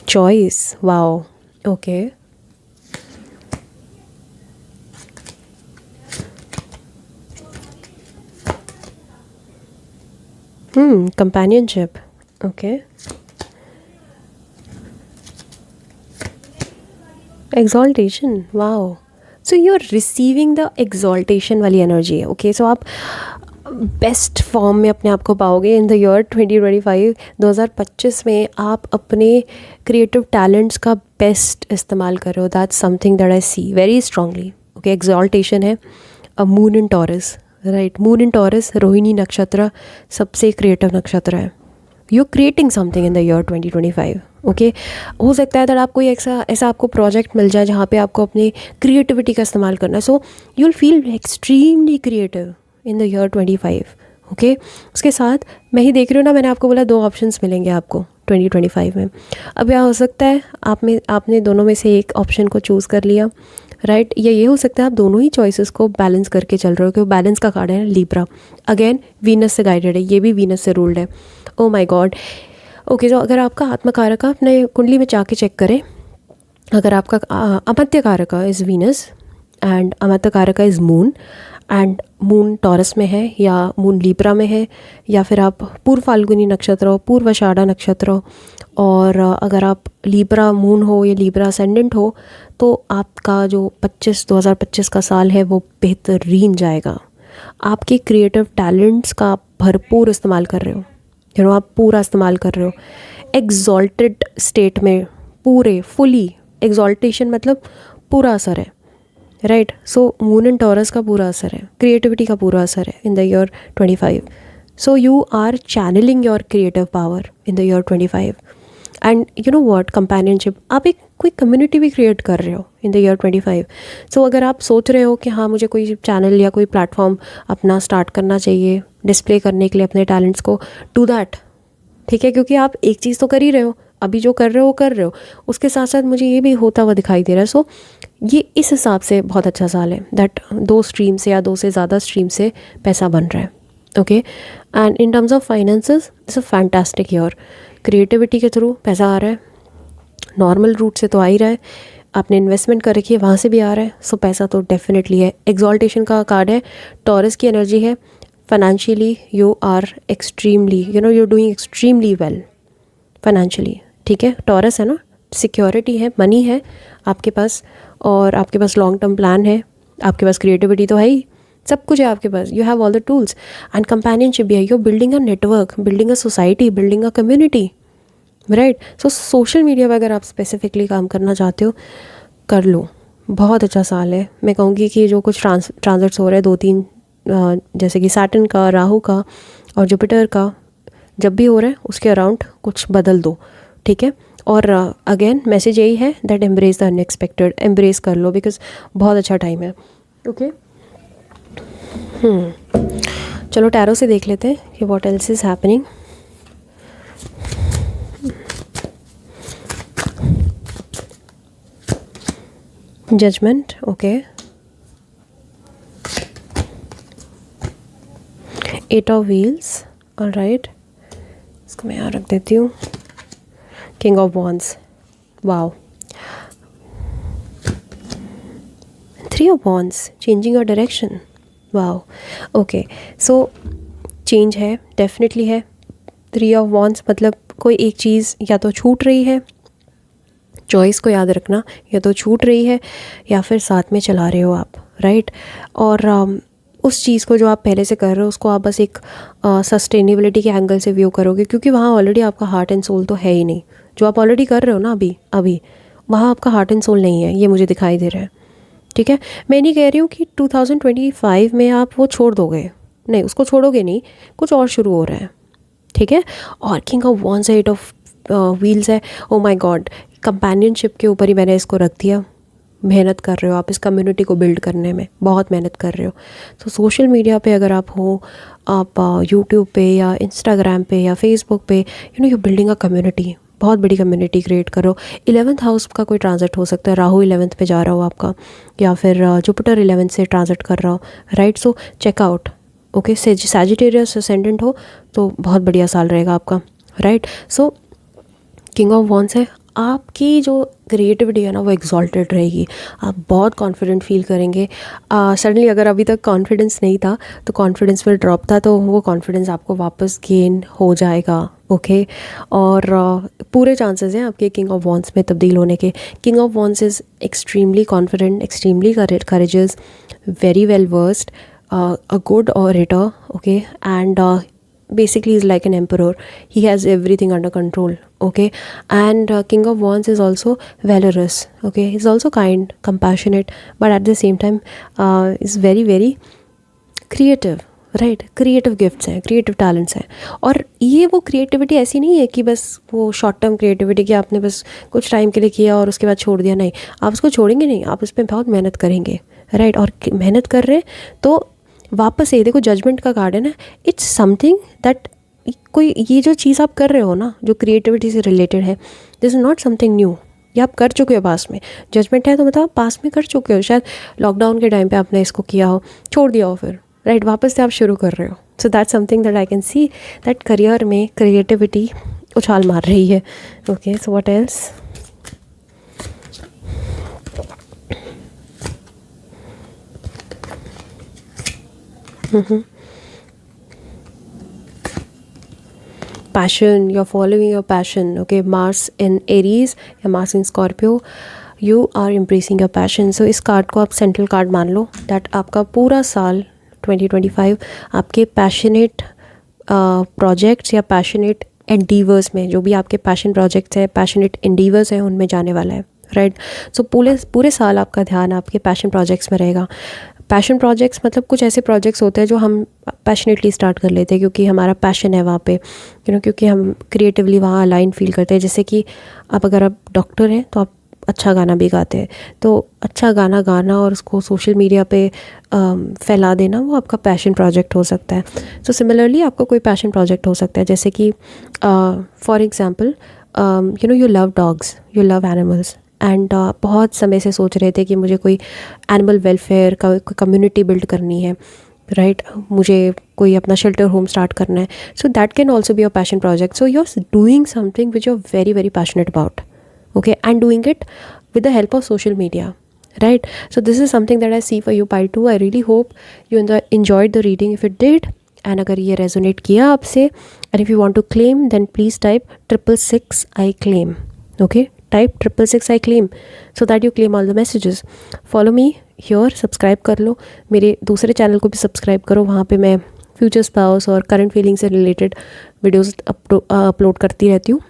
Speaker 1: Choice, wow, okay. Companionship, okay. Exaltation, wow. So you are receiving the exaltation वाली एनर्जी है, ओके। सो आप बेस्ट फॉर्म में अपने आप को पाओगे इन द ईयर 2025। 2025 में आप अपने क्रिएटिव टैलेंट्स का बेस्ट इस्तेमाल कर रहे हो। That's something that I see very strongly, okay. Exaltation है, a moon in Taurus, right. Moon in Taurus, Rohini नक्षत्र सबसे क्रिएटिव नक्षत्र है। You creating something in the year 2025, okay. हो सकता है दैट आप कोई ऐसा आपको प्रोजेक्ट मिल जाए जहाँ पे आपको अपनी क्रिएटिविटी का इस्तेमाल करना है। So you will feel extremely creative in the year 25, okay. उसके साथ मैं ही देख रही हूँ ना, मैंने आपको बोला 2 ऑप्शंस मिलेंगे आपको 2025 में। अब क्या हो सकता है, आपने दोनों में से एक ऑप्शन को चूज़ कर लिया, राइट। ये हो सकता है आप दोनों ही चॉइसेस को बैलेंस करके चल रहे हो, क्योंकि बैलेंस का कार्ड है लिब्रा, अगेन वीनस से गाइडेड है, ये भी वीनस से रूल्ड है। Oh my God. ओके, तो अगर आपका आत्मकारक अपने कुंडली में जाके चेक करें, अगर आपका अमत्य कारक इज़ वीनस एंड अमत्य कारक is moon, and moon taurus में है या मून लिब्रा में है, या फिर आप पूर्व फाल्गुनी नक्षत्र हो, पूर्व आषाढ़ा नक्षत्र हो, और अगर आप लिब्रा मून हो या लिब्रा असेंडेंट हो, तो आपका जो 2025 का साल है वो बेहतरीन जाएगा। आपके क्रिएटिव टैलेंट्स का भरपूर इस्तेमाल कर रहे हो, आप पूरा इस्तेमाल कर रहे हो एग्जॉल्टेड स्टेट में, पूरे फुली एग्जॉल्टेशन मतलब पूरा असर है, right. So moon and Taurus का पूरा असर है, क्रिएटिविटी का पूरा असर है in the year 25। So you are channeling your creative power in the year 25। And you know what, companionship, आप एक कोई कम्युनिटी भी क्रिएट कर रहे हो इन द ईयर 25। सो अगर आप सोच रहे हो कि हाँ मुझे कोई चैनल या कोई प्लेटफॉर्म अपना स्टार्ट करना चाहिए डिस्प्ले करने के लिए अपने टैलेंट्स को, डू दैट, ठीक है। क्योंकि आप एक चीज़ तो कर ही रहे हो, अभी जो कर रहे हो उसके साथ साथ मुझे ये भी होता हुआ दिखाई दे रहा है। सो ये इस हिसाब से बहुत अच्छा साल है दैट 2 स्ट्रीम से या 2 से ज़्यादा स्ट्रीम से पैसा बन रहा है, okay. And in terms of finances it's a fantastic year. Creativity के थ्रू पैसा आ रहा है, नॉर्मल रूट से तो आ ही रहा है, आपने इन्वेस्टमेंट कर रखी है वहाँ से भी आ रहा है, सो पैसा तो डेफिनेटली है। एग्जॉल्टेशन का कार्ड है, टॉरस की एनर्जी है, financially you are extremely you're doing extremely well financially, ठीक है। टॉरस है ना, सिक्योरिटी है, मनी है आपके पास, और आपके पास लॉन्ग टर्म प्लान है, आपके पास क्रिएटिविटी तो है ही, सब कुछ है आपके पास, you have all the tools. And companionship भी है, you building a network, building a society, building a community, right. So social media पर अगर आप स्पेसिफिकली काम करना चाहते हो कर लो, बहुत अच्छा साल है। मैं कहूँगी कि जो कुछ ट्रांजिट्स हो रहे हैं 2-3, जैसे कि सैटर्न का, राहु का और जुपिटर का, जब भी हो रहा है उसके अराउंड कुछ बदल दो, ठीक है। और अगेन मैसेज यही है that embrace the unexpected, embrace कर लो बिकॉज बहुत अच्छा टाइम है, ओके। चलो टैरो से देख लेते हैं कि what else is happening. Judgment, okay. 8 of wheels, alright, इसको मैं यहाँ रख देती हूँ। King of wands, wow. 3 of wands, changing your direction, wow, okay. So change है, डेफिनेटली है। 3 ऑफ वॉन्ड्स मतलब कोई एक चीज़ या तो छूट रही है, चॉइस को याद रखना, या तो छूट रही है या फिर साथ में चला रहे हो आप, राइट। और उस चीज़ को जो आप पहले से कर रहे हो उसको आप बस एक सस्टेनेबिलिटी के एंगल से व्यू करोगे, क्योंकि वहाँ ऑलरेडी आपका हार्ट एंड सोल तो है ही नहीं। जो आप ऑलरेडी कर रहे हो ना अभी वहाँ आपका हार्ट एंड सोल नहीं है, ये मुझे दिखाई दे रहा है, ठीक है। मैं नहीं कह रही हूँ कि 2025 में आप वो छोड़ दोगे, नहीं, उसको छोड़ोगे नहीं, कुछ और शुरू हो रहा है, ठीक है। और किंग ऑफ वॉन्ड्स है, 8 ऑफ व्हील्स है, ओ माय गॉड। कंपेनियनशिप के ऊपर ही मैंने इसको रख दिया। मेहनत कर रहे हो आप इस कम्युनिटी को बिल्ड करने में, बहुत मेहनत कर रहे हो। तो सोशल मीडिया पे अगर आप हो, आप यूट्यूब पे या इंस्टाग्राम पे या फेसबुक पे, यू बिल्डिंग अ कम्युनिटी, बहुत बड़ी कम्युनिटी क्रिएट करो। 11th हाउस का कोई ट्रांजिट हो सकता है, राहु 11th पे जा रहा हो आपका, या फिर जुपिटर 11th से ट्रांजिट कर रहा हो, राइट। सो चेकआउट, ओके। सैजिटेरियस असेंडेंट हो तो बहुत बढ़िया साल रहेगा आपका, right. So king of wands है, आपकी जो क्रिएटिविटी है ना वो एग्जॉल्टेड रहेगी, आप बहुत कॉन्फिडेंट फील करेंगे। सडनली अगर अभी तक कॉन्फिडेंस नहीं था तो कॉन्फिडेंस में ड्रॉप था, तो वो कॉन्फिडेंस आपको वापस गेन हो जाएगा, ओके। और पूरे चांसेस हैं आपके किंग ऑफ वॉन्ड्स में तब्दील होने के। King of wands is extremely confident, extremely courageous, very well versed, a good orator, okay, and basically is like an emperor. He has everything under control, okay. And king of wands is also valorous, okay. He's also kind, compassionate, but at the same time is very very creative, right. Creative gifts हैं, क्रिएटिव टैलेंट्स हैं। और ये वो क्रिएटिविटी ऐसी नहीं है कि बस वो शॉर्ट टर्म क्रिएटिविटी कि आपने बस कुछ टाइम के लिए किया और उसके बाद छोड़ दिया, नहीं, आप उसको छोड़ेंगे नहीं, आप उस पर बहुत मेहनत करेंगे, राइट। और मेहनत कर रहे हैं तो वापस से देखो, जजमेंट का कार्ड है ना, इट्स समथिंग दैट कोई ये जो चीज़ आप कर रहे हो ना, जो क्रिएटिविटी से रिलेटेड है, this is not something new. ये आप कर चुके हो पास में। जजमेंट है तो मतलब आप पास में कर चुके हो। शायद लॉकडाउन के टाइम पे आपने इसको किया हो, छोड़ दिया हो, फिर राइट वापस से आप शुरू कर रहे हो। So that's something that I can see that career में क्रिएटिविटी उछाल मार रही है। Okay, so what else? Passion, you're following your passion. Okay, Mars in Aries या Mars in Scorpio, you are embracing your passion. So इस कार्ड को आप सेंट्रल कार्ड मान लो दैट आपका पूरा साल 2025 आपके पैशनेट प्रोजेक्ट्स या पैशनेट एंडीवर्स में, जो भी आपके पैशन प्रोजेक्ट्स हैं, पैशनेट एंडीवर्स हैं, उनमें जाने वाला है, राइट। सो पूरे साल आपका ध्यान आपके पैशन प्रोजेक्ट्स में रहेगा। पैशन प्रोजेक्ट्स मतलब कुछ ऐसे प्रोजेक्ट्स होते हैं जो हम पैशनेटली स्टार्ट कर लेते हैं क्योंकि हमारा पैशन है वहाँ पे, क्योंकि हम क्रिएटिवली वहाँ अलाइन फील करते हैं। जैसे कि अगर आप डॉक्टर हैं तो आप अच्छा गाना भी गाते हैं, तो अच्छा गाना गाना और उसको सोशल मीडिया पे फैला देना, वो आपका पैशन प्रोजेक्ट हो सकता है। सो सिमिलरली आपका कोई पैशन प्रोजेक्ट हो सकता है, जैसे कि for example you love dogs, you love animals, and बहुत समय से सोच रहे थे कि मुझे कोई एनिमल वेलफेयर का कम्युनिटी बिल्ड करनी है, राइट मुझे कोई अपना शेल्टर होम स्टार्ट करना है। So that can also be your passion project. So you are doing something which you are very very passionate about, okay, and doing it with the help of social media, right? So this is something that I see for you, pile 2. I really hope you enjoyed the reading. If it did, and अगर ये resonate किया आपसे, and if you want to claim, then please type 666 I claim, okay? Type 666 I claim so that you claim all the messages. Follow me here, subscribe कर लो, मेरे दूसरे चैनल को भी सब्सक्राइब करो, वहाँ पे मैं फ्यूचर स्पाउस और करंट फीलिंग से रिलेटेड वीडियोज़ अपलोड करती रहती हूँ,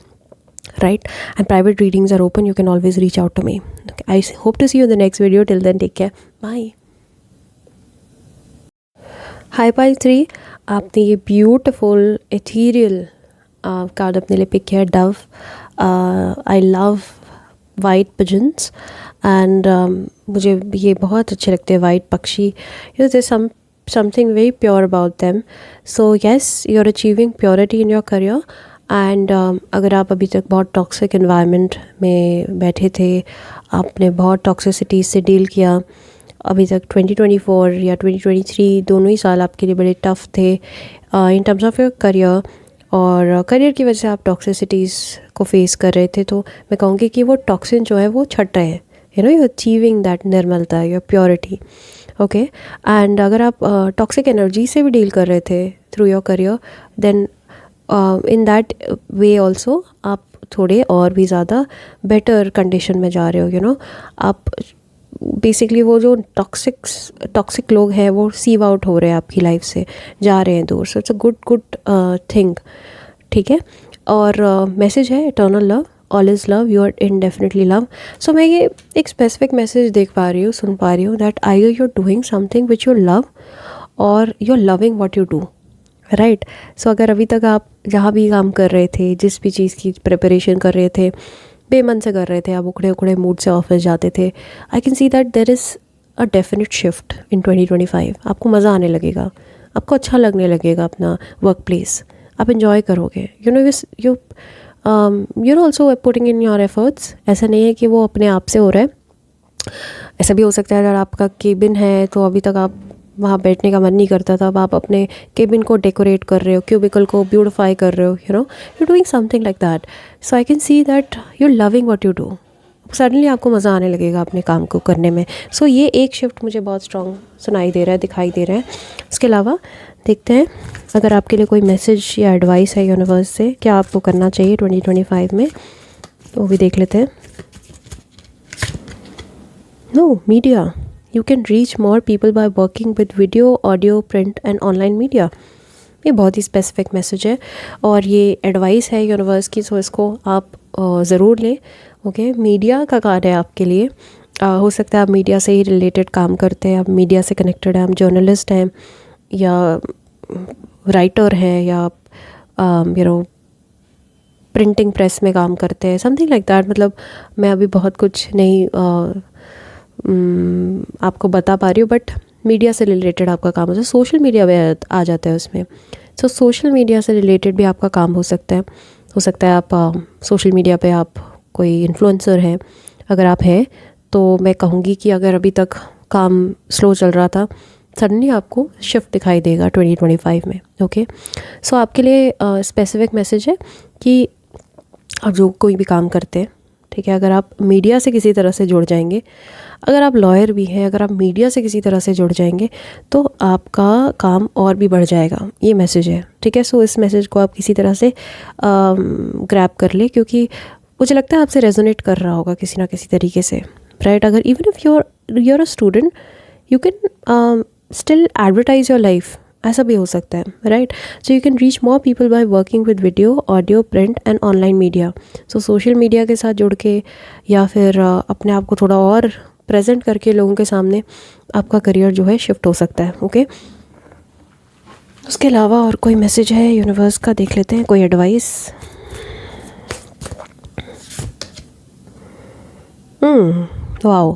Speaker 1: right? And private readings are open, you can always reach out to me. Okay, I hope to see you in the next video. Till then, take care, bye. Hi pile 3, आपने ये beautiful ethereal कार्ड अपने लिए पिक किया, dove. I love white pigeons and मुझे ये बहुत अच्छे लगते हैं वाइट पक्षी। there's something very pure about them. So yes, you're achieving purity in your career. And अगर आप अभी तक बहुत टॉक्सिक एनवायरनमेंट में बैठे थे, आपने बहुत टॉक्सिसिटी से डील किया अभी तक, 2024 या 2023 दोनों ही साल आपके लिए बड़े टफ़ थे इन टर्म्स ऑफ योर करियर, और करियर की वजह से आप टॉक्सिसिटीज़ को फेस कर रहे थे। तो मैं कहूँगी कि वो टॉक्सिन जो है वो छट रहे हैं, यू अचीविंग दैट निर्मलता, योर प्योरिटी, ओके। एंड अगर आप टॉक्सिक एनर्जी से भी डील कर रहे थे through your career, then in that way also आप थोड़े और भी ज़्यादा बेटर कंडीशन में जा रहे हो, आप बेसिकली वो जो टॉक्सिक लोग हैं वो सीव आउट हो रहे हैं आपकी लाइफ से, जा रहे हैं दूर। So it's a good thing, ठीक है। और मैसेज है eternal love, all is love, you are indefinitely love. So मैं ये एक स्पेसिफिक मैसेज देख पा रही हूँ, सुन पा रही हूँ, that I you are doing something which you love और you are loving what you do, right. So अगर अभी तक आप जहाँ भी काम कर रहे थे, जिस भी चीज़ की प्रिपरेशन कर रहे थे, बेमन से कर रहे थे, आप उखड़े उखड़े मूड से ऑफिस जाते थे, आई can see that there is a definite shift in 2025। आपको मज़ा आने लगेगा, आपको अच्छा लगने लगेगा अपना वर्क प्लेस, आप इन्जॉय करोगे, you're also putting in your efforts। ऐसा नहीं है कि वो अपने आप से हो रहा है। ऐसा भी हो सकता है अगर आपका केबिन है तो अभी तक आप वहाँ बैठने का मन नहीं करता था, अब आप अपने केबिन को डेकोरेट कर रहे हो, क्यूबिकल को ब्यूटिफाई कर रहे हो, you're doing something like that। So I can see that you're loving what you do। Suddenly आपको मज़ा आने लगेगा अपने काम को करने में। सो ये एक शिफ्ट मुझे बहुत स्ट्रॉन्ग सुनाई दे रहा है, दिखाई दे रहा है। इसके अलावा देखते हैं अगर आपके लिए कोई मैसेज या एडवाइस है यूनिवर्स से, क्या आपको करना चाहिए 2025 में, वो भी देख लेते हैं। No, media, you can reach more people by working with video, audio, print and online media। ये बहुत ही स्पेसिफिक मैसेज है और ये एडवाइस है यूनिवर्स की, सो इसको आप ज़रूर लें, ओके। मीडिया का कार्ड है आपके लिए, हो सकता है आप मीडिया से ही रिलेटेड काम करते हैं, आप मीडिया से कनेक्टेड हैं, आप जर्नलिस्ट हैं या राइटर हैं या प्रिंटिंग प्रेस में काम करते हैं, समथिंग लाइक दैट। मतलब मैं अभी बहुत कुछ नहीं आपको बता पा रही हूँ, बट मीडिया से रिलेटेड आपका काम होता है, सोशल मीडिया में आ जाता है उसमें। सो सोशल मीडिया से रिलेटेड भी आपका काम हो सकता है। आप सोशल मीडिया पे आप कोई इन्फ्लुएंसर हैं, अगर आप हैं तो मैं कहूँगी कि अगर अभी तक काम स्लो चल रहा था, सडनली आपको शिफ्ट दिखाई देगा 2025 में। ओके, सो आपके लिए स्पेसिफिक मैसेज है कि आप जो कोई भी काम करते हैं, ठीक है, अगर आप मीडिया से किसी तरह से जुड़ जाएंगे, अगर आप लॉयर भी हैं, अगर आप मीडिया से किसी तरह से जुड़ जाएंगे तो आपका काम और भी बढ़ जाएगा, ये मैसेज है। ठीक है, सो इस मैसेज को आप किसी तरह से ग्रैब कर ले, क्योंकि मुझे लगता है आपसे रेजोनेट कर रहा होगा किसी ना किसी तरीके से, राइट। अगर even if you're a student, you can still advertise your life, ऐसा भी हो सकता है, right. So you can reach more people by working with video, audio, print and online media. So social media के साथ जुड़ के या फिर अपने आप को थोड़ा और प्रेजेंट करके लोगों के सामने आपका करियर जो है शिफ्ट हो सकता है। ओके, उसके अलावा और कोई मैसेज है यूनिवर्स का, देख लेते हैं, कोई एडवाइस। वाओ,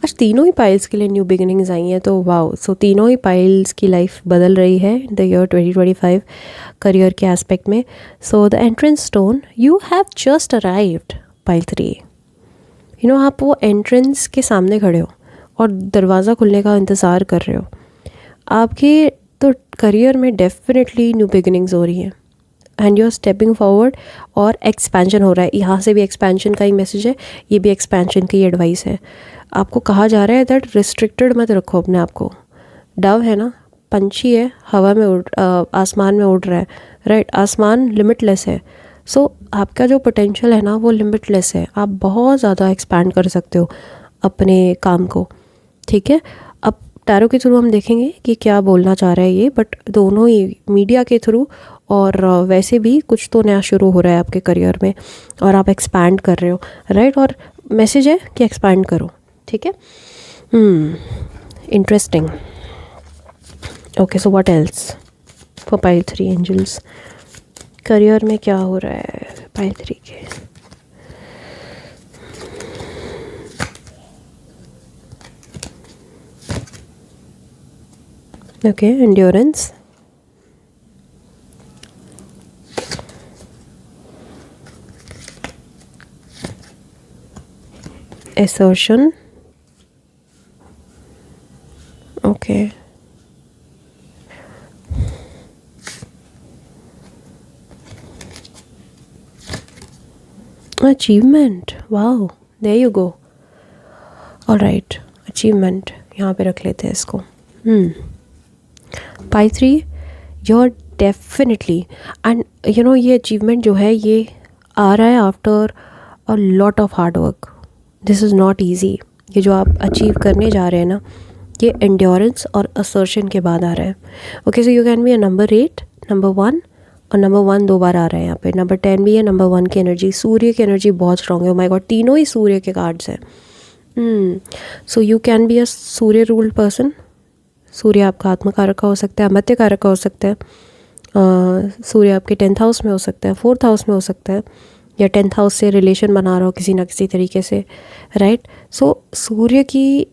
Speaker 1: आज तीनों ही पाइल्स के लिए न्यू बिगिनिंग्स आई हैं, तो वाओ। सो तीनों ही पाइल्स की लाइफ बदल रही है इन द ईयर 2025 करियर के एस्पेक्ट में। So the entrance stone, you have just arrived, pile 3। You know, आप वो एंट्रेंस के सामने खड़े हो और दरवाज़ा खुलने का इंतज़ार कर रहे हो। आपके तो करियर में डेफिनेटली न्यू बिगिनिंग्स हो रही हैं and you are stepping forward, और एक्सपेंशन हो रहा है। यहाँ से भी एक्सपेंशन का ही मैसेज है, ये भी एक्सपेंशन की एडवाइस है। आपको कहा जा रहा है दैट रिस्ट्रिक्टेड मत रखो अपने आप को। डव है ना, पंछी है, हवा में आसमान में उड़ रहा है, राइट। आसमान लिमिटलेस है। सो आपका जो पोटेंशियल है ना वो लिमिटलेस है। आप बहुत ज़्यादा एक्सपैंड कर सकते हो अपने काम को, ठीक है। अब टैरो के थ्रू हम देखेंगे कि क्या बोलना चाह रहा है ये, बट दोनों ही मीडिया के थ्रू और वैसे भी कुछ तो नया शुरू हो रहा है आपके करियर में और आप एक्सपैंड कर रहे हो, राइट। और मैसेज है कि एक्सपैंड करो, ठीक है। Interesting. Okay, so what else for pile 3 angels, career में क्या हो रहा है पाइल 3 के। Okay, endurance, assertion, okay, achievement, wow, there you go, all right, achievement यहाँ पे रख लेते हैं इसको। पाई 3, you're definitely, and you know, ये achievement जो है ये आ रहा है after a lot of hard work. This is not easy. ये जो आप अचीव करने जा रहे हैं ना, ये एंड्योरेंस और असर्शन के बाद आ रहा है। Okay, so you can be a number 8, number 1, और नंबर 1 2 बार आ रहा है यहाँ पे। नंबर 10 भी है, नंबर 1 की एनर्जी, सूर्य की एनर्जी बहुत स्ट्रॉन्ग है। माय गॉड, तीनों ही सूर्य के कार्ड्स हैं। So you can be a Surya ruled person. Surya आपका आत्मकारक का हो सकता है, अमर्त्य कारक का हो सकता है। सूर्य आपके 10th हाउस में हो सकता है, 4th हाउस में हो सकता है, या 10th हाउस से रिलेशन बना रहा हो किसी ना किसी तरीके से, राइट। सो सूर्य की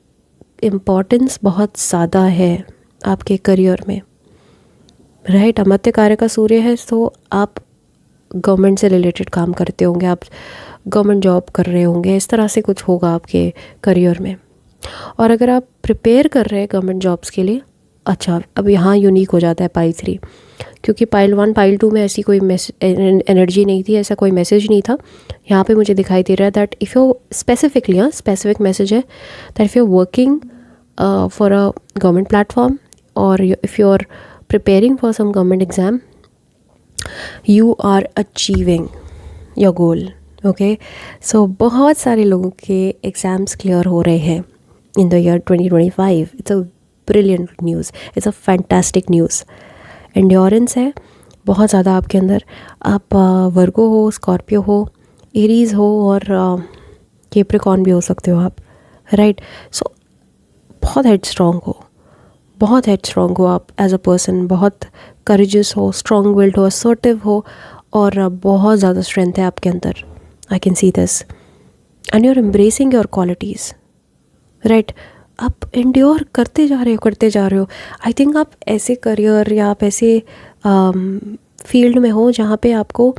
Speaker 1: इम्पॉर्टेंस बहुत ज़्यादा है आपके करियर में, राइट। अमर्त्य कार्य का सूर्य है, तो आप गवर्नमेंट से रिलेटेड काम करते होंगे, आप गवर्नमेंट जॉब कर रहे होंगे, इस तरह से कुछ होगा आपके करियर में। और अगर आप प्रिपेयर कर रहे हैं गवर्नमेंट जॉब्स के लिए, अच्छा, अब यहाँ यूनिक हो जाता है पाइल 3, क्योंकि पाइल 1 पाइल 2 में ऐसी कोई एनर्जी नहीं थी, ऐसा कोई मैसेज नहीं था। यहाँ पे मुझे दिखाई दे रहा है that if you specifically, specific message है that if you are working for a government platform, और if you are preparing for some government exam, you are achieving your goal. Okay, so बहुत सारे लोगों के एग्ज़ाम्स क्लियर हो रहे हैं in the year 2025। It's a brilliant news, it's a fantastic news. Endurance है बहुत ज़्यादा आपके अंदर। आप वर्गो हो, स्कॉर्पियो हो, एरीज़ हो, और कैप्रिकॉर्न भी हो सकते हो आप, राइट। सो बहुत हेडस्ट्रॉन्ग हो, बहुत हेडस्ट्रॉन्ग हो आप एज अ पर्सन, बहुत करेजियस हो, स्ट्रॉन्ग विल्ड हो, असर्टिव हो, और बहुत ज़्यादा स्ट्रेंथ है आपके अंदर। I can see this and you are embracing your qualities, right. आप एंड्योर करते जा रहे हो। आई थिंक आप ऐसे करियर या आप ऐसे फील्ड में हो जहाँ पे आपको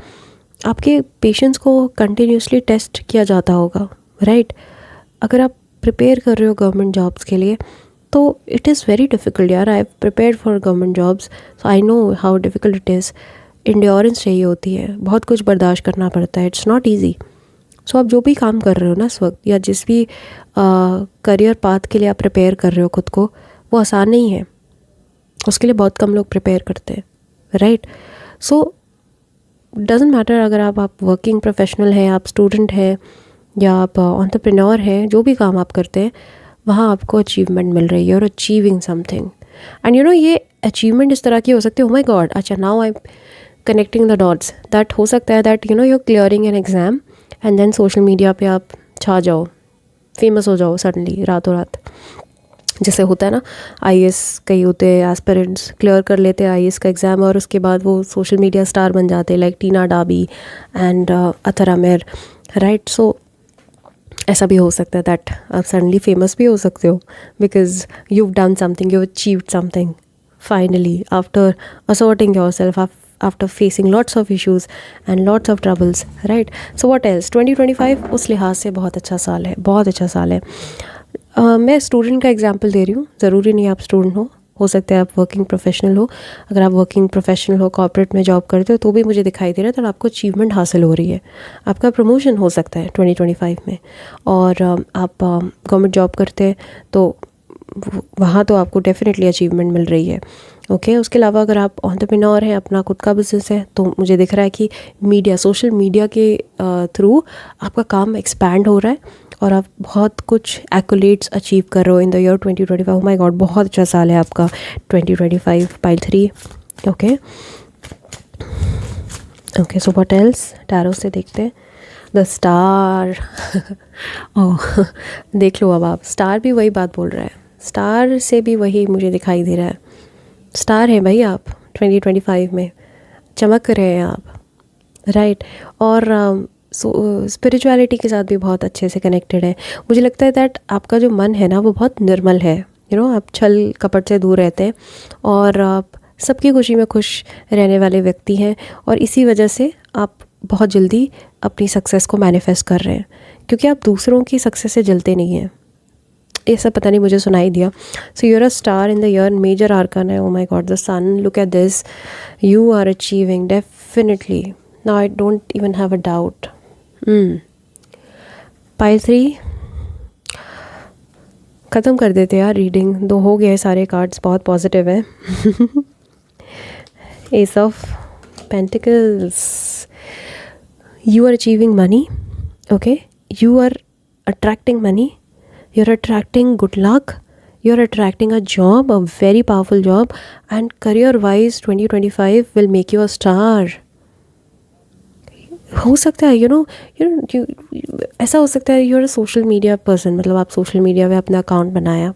Speaker 1: आपके पेशेंट्स को कंटिन्यूसली टेस्ट किया जाता होगा, राइट? अगर आप प्रिपेयर कर रहे हो गवर्नमेंट जॉब्स के लिए तो इट इज़ वेरी डिफ़िकल्ट यार. I have prepared for government jobs, so I know how difficult it is. Endurance चाहिए होती है, बहुत कुछ बर्दाश्त करना पड़ता है. It's not easy. सो आप जो भी काम कर रहे हो ना इस वक्त, या जिस भी करियर पाथ के लिए आप प्रिपेयर कर रहे हो खुद को, वो आसान नहीं है. उसके लिए बहुत कम लोग प्रिपेयर करते हैं, राइट? सो डजेंट मैटर अगर आप वर्किंग प्रोफेशनल हैं, आप स्टूडेंट हैं, या आप एंटरप्रेन्योर हैं. जो भी काम आप करते हैं वहाँ आपको अचीवमेंट मिल रही है, और achieving something. And you know ये अचीवमेंट इस तरह की हो सकती है. ओ माय गॉड, अच्छा now I am connecting the dots. That हो सकता है that you know you are clearing an exam and then social media पे आप छा जाओ, फेमस हो जाओ सडनली रातों रात. जैसे होता है ना, आईएएस कई होते हैं एस्पिरेंट्स, क्लियर कर लेते हैं आईएएस का एग्ज़ाम और उसके बाद वो सोशल मीडिया स्टार बन जाते हैं, like Tina Dabi and Athar Aamir, right? So ऐसा भी हो सकता है दैट आप सडनली फेमस भी हो सकते हो because you've done something, you've achieved something finally after asserting yourself, after facing lots of issues and lots of troubles, right? So what else? 2025 उस लिहाज से बहुत अच्छा साल है, बहुत अच्छा साल है. मैं स्टूडेंट का एग्जांपल दे रही हूँ, ज़रूरी नहीं आप स्टूडेंट हो सकता है आप वर्किंग प्रोफेशनल हो. अगर आप वर्किंग प्रोफेशनल हो, कॉर्पोरेट में जॉब करते हो, तो भी मुझे दिखाई दे रहा है तो आपको अचीवमेंट हासिल हो रही है. आपका प्रमोशन हो सकता है 2025 में. और आप गवर्नमेंट जॉब करते हैं तो वहाँ तो आपको डेफिनेटली अचीवमेंट मिल रही है. ओके उसके अलावा अगर आप एंटरप्रेन्योर हैं, अपना खुद का बिजनेस है, तो मुझे दिख रहा है कि मीडिया, सोशल मीडिया के थ्रू आपका काम एक्सपैंड हो रहा है और आप बहुत कुछ एक्कोलेट्स अचीव कर रहे हो in the year 2025. Oh my God, बहुत अच्छा साल है आपका 2025 pile 3. Okay okay, so what else? Tarot से देखते हैं द स्टार. ओह देख लो, अब आप स्टार भी वही बात बोल रहा है, स्टार से भी वही मुझे दिखाई दे रहा है. स्टार है भाई आप 2025 में, चमक रहे हैं आप, राइट? और स्पिरिचुअलिटी के साथ भी बहुत अच्छे से कनेक्टेड है. मुझे लगता है दैट आपका जो मन है ना वो बहुत निर्मल है. यू नो आप छल कपट से दूर रहते हैं और आप सबकी खुशी में खुश रहने वाले व्यक्ति हैं, और इसी वजह से आप बहुत जल्दी अपनी सक्सेस को मैनिफेस्ट कर रहे हैं, क्योंकि आप दूसरों की सक्सेस से जलते नहीं हैं. ये सब पता नहीं मुझे सुनाई दिया. So you're a star in the year, major arcana है. Oh my god, the sun, look at this, you are achieving definitely. Now I don't even have a doubt. Pile 3 ख़त्म कर देते यार रीडिंग. 2 हो गए सारे कार्ड्स, बहुत पॉजिटिव है. Ace of pentacles, you are achieving money. Okay, you are attracting money, you are attracting good luck, you are attracting a job, a very powerful job, and career wise 2025 will make you a star. हो सकता है यू नो ऐसा हो सकता है you are a social media person, मतलब आप सोशल मीडिया पे अपना अकाउंट बनाया,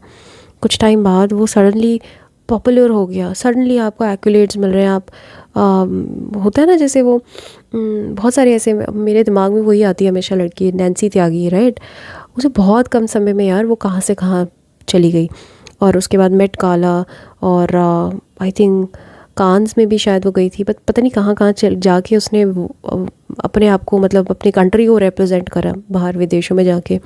Speaker 1: कुछ टाइम बाद वो सडनली पॉपुलर हो गया, सडनली आपको एक्यूलेट्स मिल रहे हैं. आप होता है ना जैसे वो बहुत सारे ऐसे, मेरे दिमाग में वही आती है हमेशा लड़की नैन्सी त्यागी, राइट? उसे बहुत कम समय में यार वो कहाँ से कहाँ चली गई, और उसके बाद मेट गाला, और आई थिंक कांस में भी शायद वो गई थी, बट पता नहीं कहाँ कहाँ चल जाके उसने अपने आप को, मतलब अपनी कंट्री को रिप्रेजेंट करा बाहर विदेशों में जाके,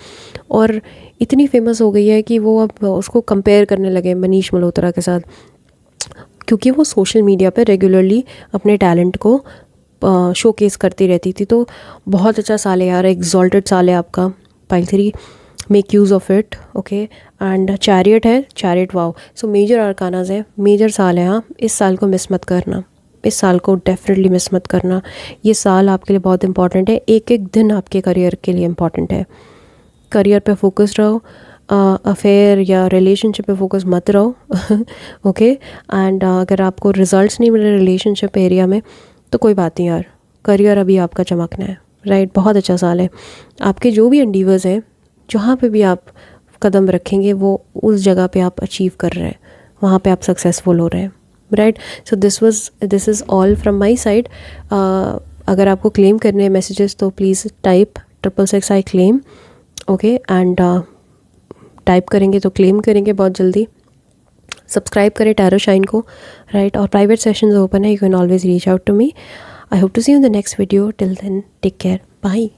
Speaker 1: और इतनी फेमस हो गई है कि वो अब उसको कंपेयर करने लगे मनीष मल्होत्रा के साथ, क्योंकि वो सोशल मीडिया पे रेगुलरली अपने टैलेंट को शोकेस करती रहती थी. तो बहुत अच्छा साल है यार, एग्जॉल्टेड साल है आपका pile 3. Make use of it. Okay, and chariot है, चैरियट वाओ. सो मेजर आर्कानाज है, मेजर साल है. हाँ, इस साल को मिस मत करना, इस साल को डेफिनेटली मिस मत करना. ये साल आपके लिए बहुत इंपॉर्टेंट है, एक एक दिन आपके करियर के लिए इंपॉर्टेंट है. करियर पे फोकस रहो, अफेयर या रिलेशनशिप पे फोकस मत रहो. ओके, एंड अगर आपको रिजल्ट्स नहीं मिल रहे रिलेशनशिप एरिया में तो कोई बात नहीं यार, करियर अभी आपका चमकना है, राइट? बहुत अच्छा साल है. आपके जो भी एंडीवर्स हैं, जहाँ पे भी आप कदम रखेंगे वो उस जगह पे आप अचीव कर रहे हैं, वहाँ पे आप सक्सेसफुल हो रहे हैं, right? So this is all from my side. अगर आपको क्लेम करने हैं मैसेजेस तो please type 666 I claim. Okay, and type करेंगे तो क्लेम करेंगे बहुत जल्दी. सब्सक्राइब करें टैरो शाइन को, राइट। और प्राइवेट सेशंस ओपन है, you can always reach out to me. I hope to see you in the next video. Till then take care, bye.